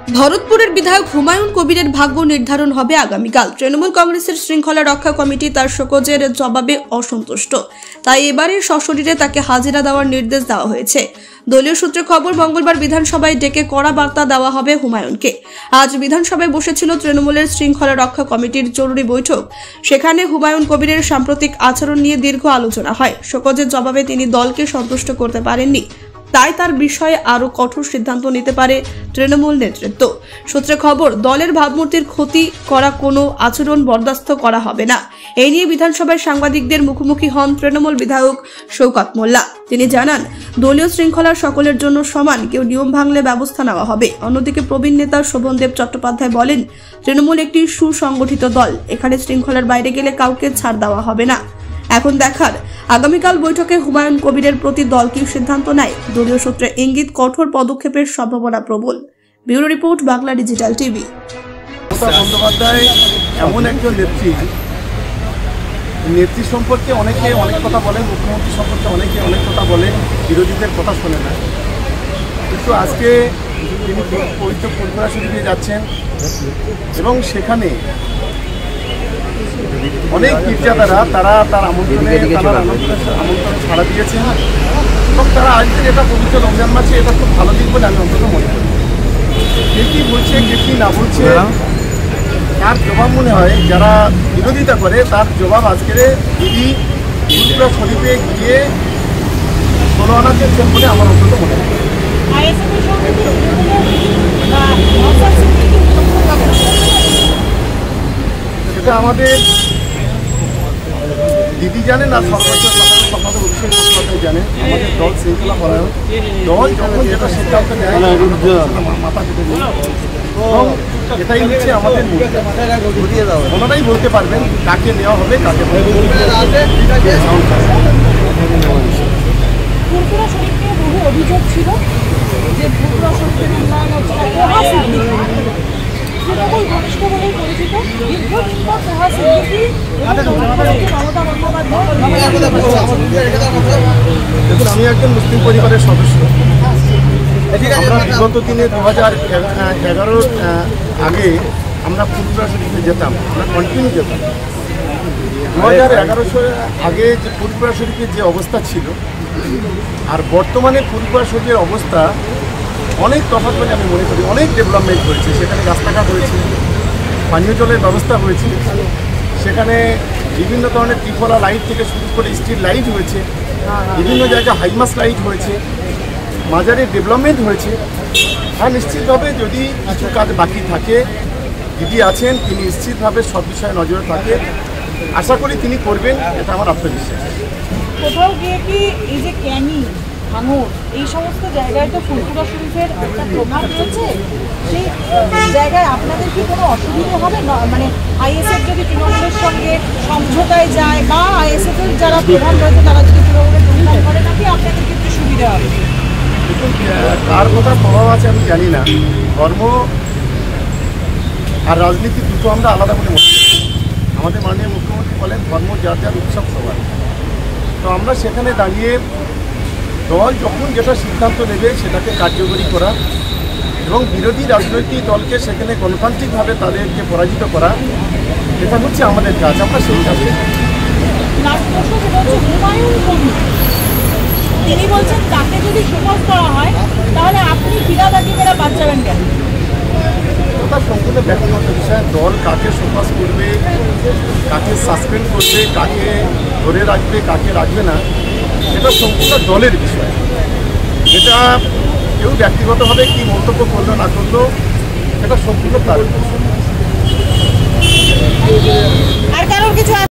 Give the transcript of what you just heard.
ভরতপুরের বিধায়ক হুমায়ুন কবিরের ভাগ্য নির্ধারণ হবে আগামীকাল। তৃণমূল কংগ্রেসের শৃঙ্খলা রক্ষা কমিটি তার শোকজের জবাবে অসন্তুষ্ট, তাই এবারে সশরীরে তাকে হাজিরা দেওয়ার নির্দেশ দেওয়া হয়েছে। দলীয় সূত্রে খবর, মঙ্গলবার বিধানসভায় ডেকে কড়া বার্তা দেওয়া হবে হুমায়ুনকে। আজ বিধানসভায় বসেছিল তৃণমূলের শৃঙ্খলা রক্ষা কমিটির জরুরি বৈঠক। সেখানে হুমায়ুন কবিরের সাম্প্রতিক আচরণ নিয়ে দীর্ঘ আলোচনা হয়। শোকজের জবাবে তিনি দলকে সন্তুষ্ট করতে পারেননি, তাই তার বিষয়ে আরো কঠোর সিদ্ধান্ত নিতে পারে তৃণমূল নেতৃত্ব। সূত্রে খবর, দলের ভাবমূর্তির ক্ষতি করা কোনো আচরণ বরদাস্ত করা হবে না। এই নিয়ে বিধানসভায় সাংবাদিকদের মুখোমুখি হন তৃণমূল বিধায়ক শওকত মোল্লা। তিনি জানান, দলীয় শৃঙ্খলা সকলের জন্য সমান, কেউ নিয়ম ভাঙলে ব্যবস্থা নেওয়া হবে। অন্যদিকে প্রবীণ নেতা শোভনদেব চট্টোপাধ্যায় বলেন, তৃণমূল একটি সুসংগঠিত দল, এখানে শৃঙ্খলার বাইরে গেলে কাউকে ছাড় দেওয়া হবে না। এখন দেখার আগামীকাল বৈঠকে হুমায়ুন কবিরের প্রতি দল কি সিদ্ধান্ত নেয়। দলীয় সূত্রে ইঙ্গিত, কঠোর পদক্ষেপের সম্ভাবনা প্রবল। Bureau report, Bangla digital TV. Bandyopadhyay এমন একজন নেত্রী সম্পর্কে অনেকে অনেক কথা বলেন, মুখ্যমন্ত্রী সম্পর্কে অনেকে অনেক কথা বলেন, বিরোধীদের কথা শোনে না। কিন্তু আজকে তিনি পবিত্র ফুরফুরা শরীফে যাচ্ছেন এবং সেখানে অনেক পীরজাদারা তারা তার আমন্ত্রণ ছাড়া দিয়েছেন এবং তারা আজকের এটা পবিত্র রমজান মাসে এটা খুব ভালো দিক বলে আমি অন্তত মনে করি। কে কী বলছে, কে কী না বলছে, তার জবাব মনে হয় যারা বিরোধিতা করে তার জবাব আজকের দিদি ফুরফুরা শরীফে গিয়ে 16 আনা দিয়েছেন বলে আমার অন্তত মনে হয়। সেটা আমাদের দিদি জানেন আর সর্বোচ্চ আপনাদের অভিষেক বন্দ্যোপাধ্যায় জানেন। আমাদের দল শৃঙ্খলা পরায়ণ দল, যখন যেটা সিদ্ধান্ত নেয় মাথা কেটে নেয় এবং এটাই হচ্ছে আমাদের ওনারাই বলতে পারবেন কাকে নেওয়া হবে, কাকে ফুরফুরা শরীফ নিয়ে বহু অভিযোগ ছিল যে ফুরফুরা শরীফের উন্নয়ন হচ্ছে না। তৃণমূল ঘনিষ্ঠ বলেই পরিচিত, দীর্ঘদিন পর মমতা দেখুন, আমি একজন মুসলিম পরিবারের সদস্য। আমরা বিগত দিনে 2011 আগে আমরা ফুরফুরা শরীফে যেতাম, আমরা কন্টিনিউ যেতাম। 2011 আগে যে ফুরফুরা শরীফের যে অবস্থা ছিল আর বর্তমানে ফুরফুরা শরীফের অবস্থা অনেক তফাৎ বলে আমি মনে করি। অনেক ডেভেলপমেন্ট হয়েছে, সেখানে রাস্তাঘাট হয়েছে, পানীয় জলের ব্যবস্থা হয়েছে, সেখানে বিভিন্ন ধরনের ত্রিফলা লাইট থেকে শুরু করে স্ট্রিট লাইট হয়েছে, বিভিন্ন জায়গায় হাইমাস লাইট হয়েছে, মাজারের ডেভেলপমেন্ট হয়েছে। আর নিশ্চিতভাবে যদি কিছু কাজ বাকি থাকে, দিদি আছেন, তিনি নিশ্চিতভাবে সব বিষয়ে নজরে থাকে। আশা করি তিনি করবেন, এটা আমার আত্মবিশ্বাস। কোথাও গিয়ে কি এই যে ক্যানি ভাঙর এই সমস্ত জায়গায় তো ফুরফুরা শরীফের একটা প্রভাব রয়েছে, সেই জায়গায় আপনাদের কি কোনো অসুবিধা হবে না? মানে আইএসএফ যদি তৃণমূলের সঙ্গে সমঝোতায় যায় বা আইএসএফ এর যারা প্রধান রয়েছে তারা যদি তৃণমূলের প্রধান করে, নাকি আপনাদের ক্ষেত্রে সুবিধা হবে? দেখুন, কার কথা প্রভাব আছে আমি জানি না। ধর্ম আর রাজনীতি দুটো আমরা আলাদা বলে মনে করি। আমাদের মাননীয় মুখ্যমন্ত্রী বলেন ধর্ম যার যার উৎসব সবার। তো আমরা সেখানে দাঁড়িয়ে দল যখন যেটা সিদ্ধান্ত নেবে সেটাকে কার্যকরী করা এবং বিরোধী রাজনৈতিক দলকে সেখানে গণতান্ত্রিকভাবে তাদেরকে পরাজিত করা, এটা হচ্ছে আমাদের কাজ। আমরা সেই কাজে তিনি বলছেন তাকে যদি সুপাস করা হয় তাহলে আপনি ফিরাদাকে মেরা বাদ যাবেন কেন? ওটা সম্পূর্ণ ব্যক্তিগত বিষয়। দল কাকে সুপাস করবে, কাকে সাসপেন্ড করবে, কাকে ধরে রাখবে, কাকে রাখবে না, এটা সম্পূর্ণ দলের বিষয়। এটা কেউ ব্যক্তিগতভাবে কি মন্তব্য করলো না করলো, এটা সম্পূর্ণ তার বিষয়। আর কারোর কিছু